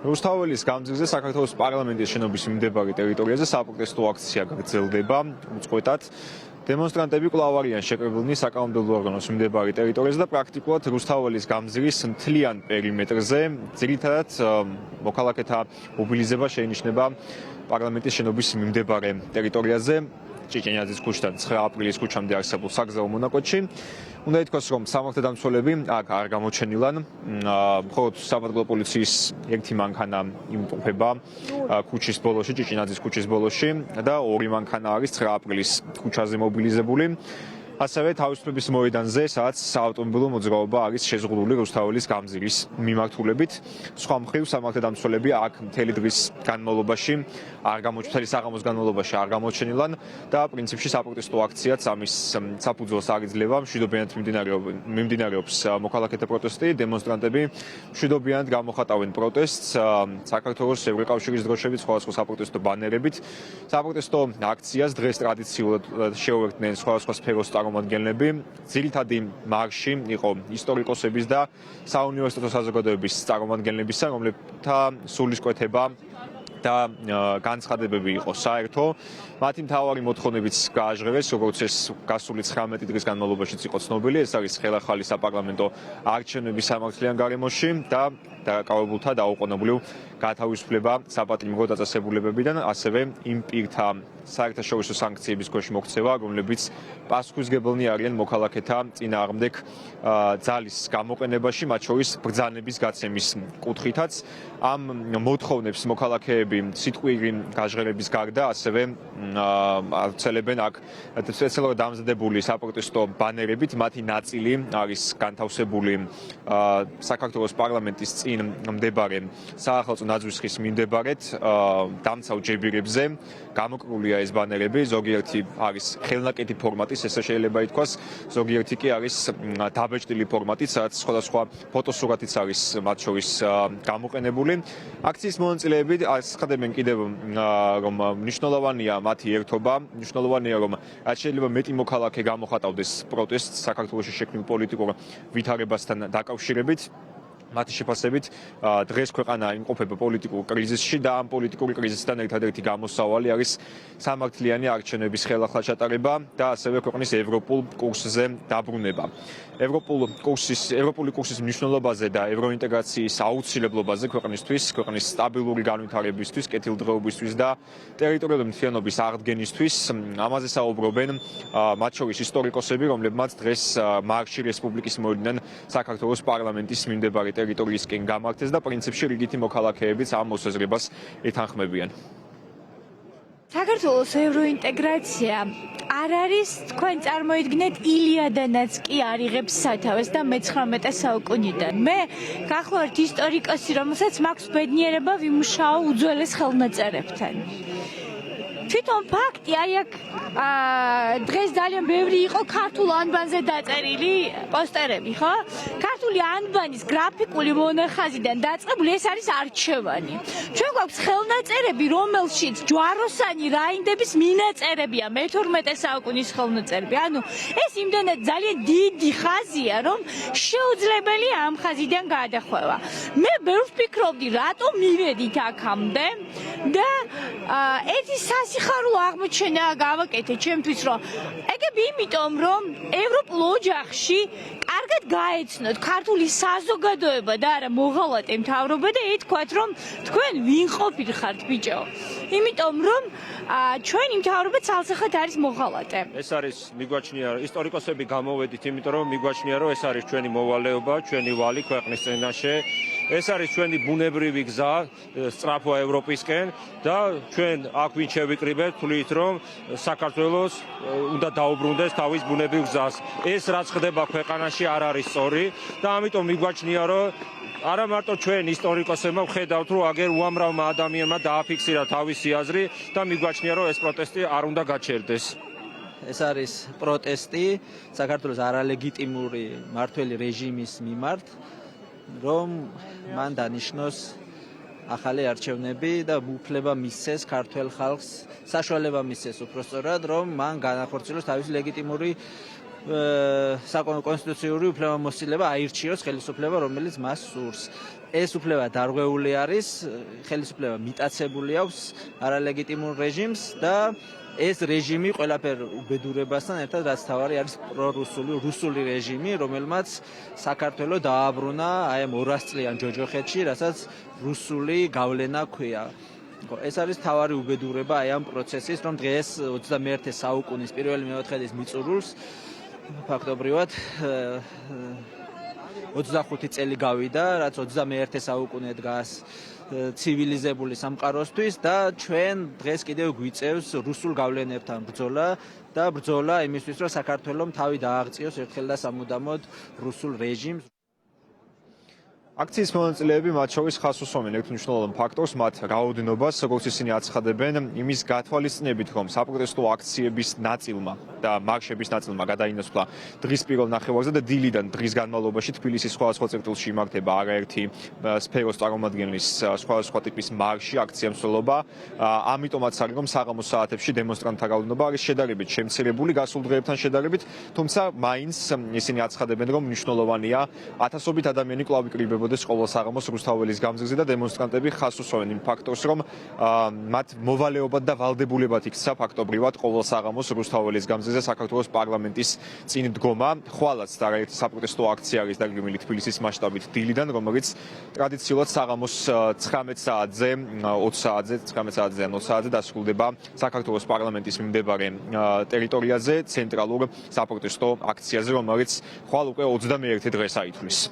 რუსთაველის გამზირზე საქართველოს პარლამენტის შენობის მიმდებარე ტერიტორიაზე საპროტესტო აქცია გრძელდება უწყვეტად. დემონსტრანტები კვლავ არიან შეკრებილნი საკანონმდებლო ორგანოს მიმდებარე ტერიტორიაზე და პრაქტიკულად რუსთაველის გამზირის მთლიან პერიმეტრზე ძირითადად მოქალაქეთა მობილიზება შეინიშნება პარლამენტის შენობის მიმდებარე ტერიტორიაზე. ჭიჭენიაძის ქუჩიდან 9 აპრილის ქუჩამდე არსებულ საგზაო მონაკვეთში. უნდა ითქვას, რომ სამართალდამცველები აქ არ გამოჩენილან, მხოლოდ სამართალო პოლიციის ერთი მანქანა იმყოფება ქუჩის ბოლოში, ჭიჭენიაძის ქუჩის ბოლოში და ორი მანქანა არის 9 აპრილის ქუჩაზე მობილიზებული. ასევე თავისუფლების მოედანზე, სადაც საავტომობილო მოძრაობა არის შეზღუდული რუსთაველის გამზირის მიმართულებით. სხვა მხრივ სამართალდამცველები აქ მთელი დღის განმავლობაში მთელი საღამოს განმავლობაში არ გამოჩენილან და პრინციპში საპროტესტო აქციაც ამის საფუძველს აღიძლევა. მშვიდობიანად მიმდინარეობს მოქალაქეთა პროტესტი, დემონსტრანტები მშვიდობიანად გამოხატავენ პროტესტს საქართველოს ევროკავშირის დროშებით, სხვადასხვა საპროტესტო ბანერებით. საპროტესტო აქციას დღეს ტრადიციულად შეუერთდნენ სხვადასხვა სფეროს წარმომადგენლები. ძირითადი მარში იყო ისტორიკოსების და საუნივერსიტეტო საზოგადოების წარმომადგენლებისა, რომლებთა სულისკვეთება და განცხადებები იყო საერთო. მათი მთავარი მოთხოვნებიც გააჟღერეს, როგორც ეს გასული 19 დღის განმავლობაშიც იყო ცნობილი, ეს არის ხელახალი საპარლამენტო არჩევნების სამართლიან გარემოში და დაკავებულთა დაუყოვნებლივ გათავისუფლება საპატრიარქო დაწესებულებებიდან, ასევე იმ პირთა საერთაშორისო სანქციების ქვეშ მოქცევა, რომლებიც პასუხისმგებლნი არიან მოქალაქეთა წინააღმდეგ ძალის გამოყენებაში, მათ შორის ბრძანების გაცემის კუთხითაც. ამ მოთხოვნებს მოქალაქეები სიტყვიერი გაჟღერების გარდა ასევე ავრცელებენ აქ სპეციალურად დამზადებული საპროტესტო ბანერებით. მათი ნაწილი არის განთავსებული საქართველოს პარლამენტის წინ მდებარე საახალწლო ნაძვისხის მიმდებარედ დამცავ ჯებირებზე. გამოკრულია ეს ბანერები, ზოგიერთი არის ხელნაკეთი ფორმატის, ესე შეიძლება ითქვას, ზოგიერთი კი არის დაბეჭდილი ფორმატის, სადაც სხვადასხვა ფოტოსურათიც არის მათ შორის გამოყენებული. აქციის მონაწილეები აცხადებენ კიდევ, რომ მნიშვნელოვანია მათი ერთობა, მნიშვნელოვანია, რომ შეიძლება მეტი მოქალაქე გამოხატავდეს პროტესტს საქართველოში შექმნილ პოლიტიკურ ვითარებასთან დაკავშირებით. მათი შეფასებით დღეს ქვეყანა იმყოფება პოლიტიკურ კრიზისში და ამ პოლიტიკური კრიზისთან ერთადერთი გამოსავალი არის სამართლიანი არჩევნების ხელახლა ჩატარება და ასევე ქვეყნის ევროპულ კურსზე დაბრუნება. ევროპული კურსის მნიშვნელობაზე და ევროინტეგრაციის აუცილებლობაზე ქვეყნისთვის, ქვეყნის სტაბილური განვითარებისთვის, კეთილდღეობისთვის და ტერიტორიული მთლიანობის აღდგენისთვის ამაზე საუბრობენ მათ შორის ისტორიკოსები, რომლებმაც დღეს მარში რესპუბლიკის მოედნიდან საქართველოს პარლამენტის მიმდებარე ტერიტორიისკენ გამართეს და პრინციპში რიგითი მოქალაქეებიც ამ მოსაზრებას ეთანხმებიან. საქართველოს ევროინტეგრაცია არ არის, თქვენ წარმოიდგინეთ, ილიადანაც კი არ იღებს სათავეს და მე-19 საუკუნიდან. მე გახლავართ ისტორიკოსი, რომელსაც მაქვს ბედნიერება ვიმუშაო უძველეს ხელნაწერებთან. თვითონ ფაქტი, აი აქ დღეს ძალიან ბევრი იყო ქართულ ანბანზე დაწერილი პოსტერები, ხო? ქართული ანბანის გრაფიკული მონახაზიდან დაწყებული ეს არის არჩევანი. ჩვენ გვაქვს ხელნაწერები, რომელშიც ჯვაროსანი რაინდების მინაწერებია, მე-12 საუკუნის ხელნაწერები. ანუ ეს იმდენად ძალიან დიდი ხაზია, რომ შეუძლებელია ამ ხაზიდან გადახვევა. მე ბევრს ვფიქრობდი, რატომ მივედით აქამდე და ერთი სასიხარულო აღმოჩენა გავაკეთე ჩემთვის, რომ ეგები იმიტომ, რომ ევროპულ ოჯახში კარგად გაეცნოთ ქართული საზოგადოება და არა მოღალატე მთავრობა და ეთქვათ, რომ თქვენ ვინ ყოფილი ხართ ბიჭო? იმიტომ, რომ ჩვენი მთავრობა ცალსახად არის მოღალატე. ეს არის მიგვაჩნია, ისტორიკოსები გამოვედით, იმიტომ რომ მიგვაჩნია, რომ ეს არის ჩვენი მოვალეობა, ჩვენი ვალი ქვეყნის წინაშე. ეს არის ჩვენი ბუნებრივი გზა სწრაფო ევროპისკენ და ჩვენ აქ ვინ შევიკრიბებთ, თვლით რომ საქართველოს უნდა დაუბრუნდეს თავის ბუნებრივ გზას. ეს რაც ხდება ქვეყანაში არ არის სწორი და ამიტომ მიგვაჩნია, რომ არა მარტო ჩვენ ისტორიკოსებმა ვხედავთ, რომ აგერ უამრავმა ადამიანმა დააფიქსირა თავისი აზრი და მიგვაჩნია, რომ ეს პროტესტი არ უნდა გაჩერდეს. ეს არის პროტესტი საქართველოს არალეგიტიმური მართველი რეჟიმის მიმართ, რომ მან დანიშნოს ახალი არჩევნები და უფლება მისცეს ქართველ ხალხს, საშუალება მისცეს უფრო სწორად, რომ მან განახორციელოს თავისი ლეგიტიმური საკონსტიტუციური უფლებამოსილება აირჩიოს ხელისუფლება, რომელიც მას სურს. ეს უფლება დარღვეული არის, ხელისუფლება მიტაცებული აქვს არალეგიტიმურ რეჟიმს და ეს რეჟიმი ყველაფერ უბედურებასთან ერთად რაც თავარი არის რუსული რეჟიმი, რომელმაც საქართველო დააბრუნა აი ამ 200 წლიან ჯოჯოხეთში, რასაც რუსული გავლენა ქვია. ეს არის თავარი უბედურება აი ამ პროცესის, რომ დღეს 21 საუკუნის პირველი მეოთხედის მიწურულს ფაქტობრივად 25 წელი გავიდა, რაც 21 საუკუნე დგას ცივილიზებული სამყაროსთვის და ჩვენ დღეს კიდევ გვიწევს რუსულ გავლენებთან ბრძოლა და ბრძოლა იმისთვის, რომ საქართველოს თავი დააღწიოს ერთხელ და სამუდამოდ რუსულ რეჟიმს. აქციის მონაწილეები მათ შორის ხაზს უსვამენ ერთ მნიშვნელოვან ფაქტორს, მათ რაოდენობას, როგორც ისინი აცხადებენ, იმის გათვალისწინებით, რომ საპროტესტო აქციების ნაწილმა და მარშების ნაწილმა გადაინაცვლა დღის პირველ ნახევარზე და დილიდან დღის განმავლობაში თბილისის სხვადასხვა წერტილში იმართება არაერთი სფეროს წარმომადგენლის სხვადასხვა ტიპის მარში, აქცია მსვლელობა. ამიტომაც არის, რომ საღამოს საათებში დემონსტრანტთა რაოდენობა არის შედარებით შემცირებული გასულ დღეებთან შედარებით, თუმცა მაინც ისინი აცხადებენ, რომ მნიშვნელოვანია ათასობით ადამიანი კვლავ იკრიბებოდეს ყოველ საღამოს რუსთაველის გამზირზე და დემონსტრანტები ხაზს უსვამენ იმ ფაქტორს, რომ მათ მოვალეობად და ვალდებულებად იქცა ფაქტობრივად ყოველ საღამოს რუსთაველის გამზირზე საქართველოს პარლამენტის წინ დგომა. ხვალაც არაერთი საპროტესტო აქცია არის დაგეგმილი თბილისის მასშტაბით დილიდან, რომელიც ტრადიციულად საღამოს 19 საათზე, 20 საათზე, 19 საათზე ან 20 საათზე დასრულდება საქართველოს პარლამენტის მიმდებარე ტერიტორიაზე, ცენტრალურ საპროტესტო აქციაზე, რომელიც ხვალ უკვე 21 დღეს აითვლის.